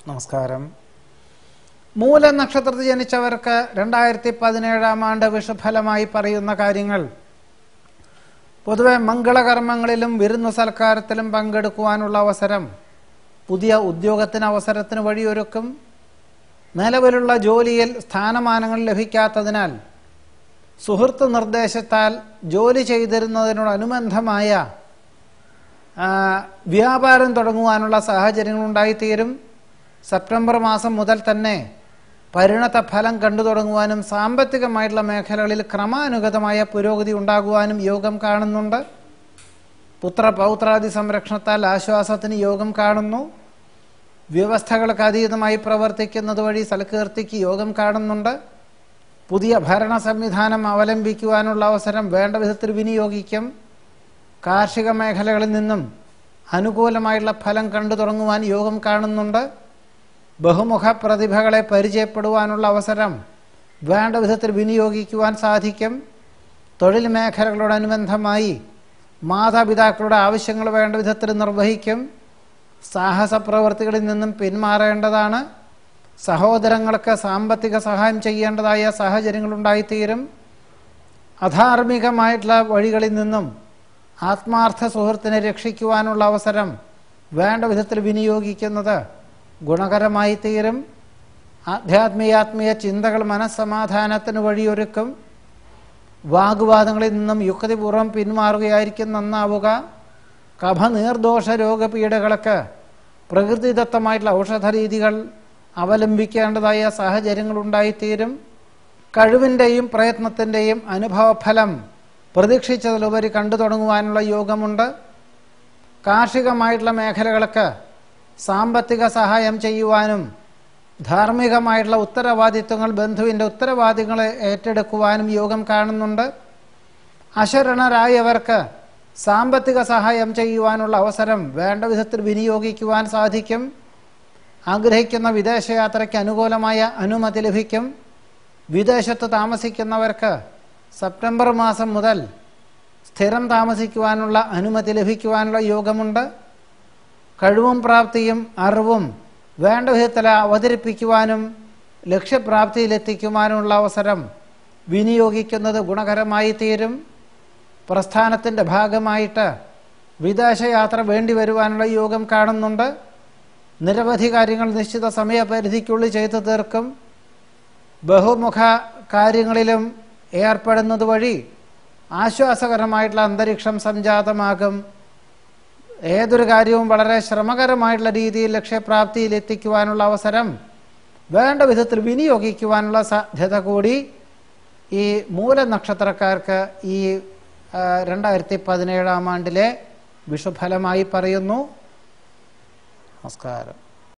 നമസ്കാരം. മൂല നക്ഷത്രത്തിൽ ജനിച്ചവർക്ക് 2017 ആണ്ട് വിഷഫലമായി പറയുന്ന കാര്യങ്ങൾ: പൊതുവെ മംഗളകർമ്മങ്ങളിലും വിരുന്നു സൽക്കാരത്തിലും പങ്കെടുക്കുവാനുള്ള അവസരം, പുതിയ ഉദ്യോഗത്തിന് അവസരത്തിന് വഴിയൊരുക്കും, നിലവിലുള്ള ജോലിയിൽ സ്ഥാനമാനങ്ങൾ ലഭിക്കാത്തതിനാൽ സുഹൃത്ത് നിർദ്ദേശത്താൽ ജോലി ചെയ്തിരുന്നതിനോടനുബന്ധമായ വ്യാപാരം തുടങ്ങുവാനുള്ള സാഹചര്യങ്ങളുണ്ടായിത്തീരും. സെപ്റ്റംബർ മാസം മുതൽ തന്നെ പരിണത ഫലം കണ്ടു തുടങ്ങുവാനും സാമ്പത്തികമായിട്ടുള്ള മേഖലകളിൽ ക്രമാനുഗതമായ പുരോഗതി ഉണ്ടാകുവാനും യോഗം കാണുന്നുണ്ട്. പുത്രപൗത്രാദി സംരക്ഷണത്താൽ ആശ്വാസത്തിന് യോഗം കാണുന്നു. വ്യവസ്ഥകൾക്ക് അതീതമായി പ്രവർത്തിക്കുന്നത് വഴി സൽകീർത്തിക്ക് യോഗം കാണുന്നുണ്ട്. പുതിയ ഭരണ സംവിധാനം അവലംബിക്കുവാനുള്ള അവസരം വേണ്ട വിധത്തിൽ വിനിയോഗിക്കും. കാർഷിക മേഖലകളിൽ നിന്നും അനുകൂലമായിട്ടുള്ള ഫലം കണ്ടു തുടങ്ങുവാൻ യോഗം കാണുന്നുണ്ട്. ബഹുമുഖ പ്രതിഭകളെ പരിചയപ്പെടുവാനുള്ള അവസരം വേണ്ട വിധത്തിൽ വിനിയോഗിക്കുവാൻ സാധിക്കും. തൊഴിൽ മേഖലകളോടനുബന്ധമായി മാതാപിതാക്കളുടെ ആവശ്യങ്ങൾ വേണ്ട വിധത്തിൽ നിർവഹിക്കും. സാഹസ പ്രവൃത്തികളിൽ നിന്നും പിന്മാറേണ്ടതാണ്. സഹോദരങ്ങൾക്ക് സാമ്പത്തിക സഹായം ചെയ്യേണ്ടതായ സാഹചര്യങ്ങളുണ്ടായിത്തീരും. അധാർമികമായിട്ടുള്ള വഴികളിൽ നിന്നും ആത്മാർത്ഥ സുഹൃത്തിനെ രക്ഷിക്കുവാനുള്ള അവസരം വേണ്ട വിധത്തിൽ വിനിയോഗിക്കുന്നത് ഗുണകരമായി തീരും. ആധ്യാത്മീയ ചിന്തകൾ മനസ്സമാധാനത്തിന് വഴിയൊരുക്കും. വാഗ്വാദങ്ങളിൽ നിന്നും യുക്തിപൂർവ്വം പിന്മാറുകയായിരിക്കും നന്നാവുക. കഫനീർദോഷ രോഗപീഠകൾക്ക് പ്രകൃതിദത്തമായിട്ടുള്ള ഔഷധ രീതികൾ അവലംബിക്കേണ്ടതായ സാഹചര്യങ്ങളുണ്ടായിത്തീരും. കഴിവിൻ്റെയും പ്രയത്നത്തിൻ്റെയും അനുഭവഫലം പ്രതീക്ഷിച്ചതിലുപരി കണ്ടു തുടങ്ങുവാനുള്ള യോഗമുണ്ട്. കാർഷികമായിട്ടുള്ള മേഖലകൾക്ക് സാമ്പത്തിക സഹായം ചെയ്യുവാനും ധാർമ്മികമായിട്ടുള്ള ഉത്തരവാദിത്വങ്ങൾ, ബന്ധുവിൻ്റെ ഉത്തരവാദിത്തങ്ങളെ ഏറ്റെടുക്കുവാനും യോഗം കാണുന്നുണ്ട്. അശരണരായവർക്ക് സാമ്പത്തിക സഹായം ചെയ്യുവാനുള്ള അവസരം വേണ്ട വിധത്തിൽ വിനിയോഗിക്കുവാൻ സാധിക്കും. ആഗ്രഹിക്കുന്ന വിദേശയാത്രയ്ക്ക് അനുകൂലമായ അനുമതി ലഭിക്കും. വിദേശത്ത് താമസിക്കുന്നവർക്ക് സെപ്റ്റംബർ മാസം മുതൽ സ്ഥിരം താമസിക്കുവാനുള്ള അനുമതി ലഭിക്കുവാനുള്ള യോഗമുണ്ട്. കഴിവും പ്രാപ്തിയും അറിവും വേണ്ട വിധത്തിൽ അവതരിപ്പിക്കുവാനും ലക്ഷ്യപ്രാപ്തിയിലെത്തിക്കുവാനുമുള്ള അവസരം വിനിയോഗിക്കുന്നത് ഗുണകരമായി തീരും. പ്രസ്ഥാനത്തിൻ്റെ ഭാഗമായിട്ട് വിദേശയാത്ര വേണ്ടി വരുവാനുള്ള യോഗം കാണുന്നുണ്ട്. നിരവധി കാര്യങ്ങൾ നിശ്ചിത സമയപരിധിക്കുള്ളിൽ ചെയ്തു തീർക്കും. ബഹുമുഖ കാര്യങ്ങളിലും ഏർപ്പെടുന്നത് വഴി ആശ്വാസകരമായിട്ടുള്ള അന്തരീക്ഷം സംജാതമാകും. ഏതൊരു കാര്യവും വളരെ ശ്രമകരമായിട്ടുള്ള രീതിയിൽ ലക്ഷ്യപ്രാപ്തിയിൽ എത്തിക്കുവാനുള്ള അവസരം വേണ്ട വിധത്തിൽ വിനിയോഗിക്കുവാനുള്ള സാധ്യത കൂടി ഈ മൂലനക്ഷത്രക്കാർക്ക് ഈ 2017 ആണ്ടിലെ വിഷുഫലമായി പറയുന്നു. നമസ്കാരം.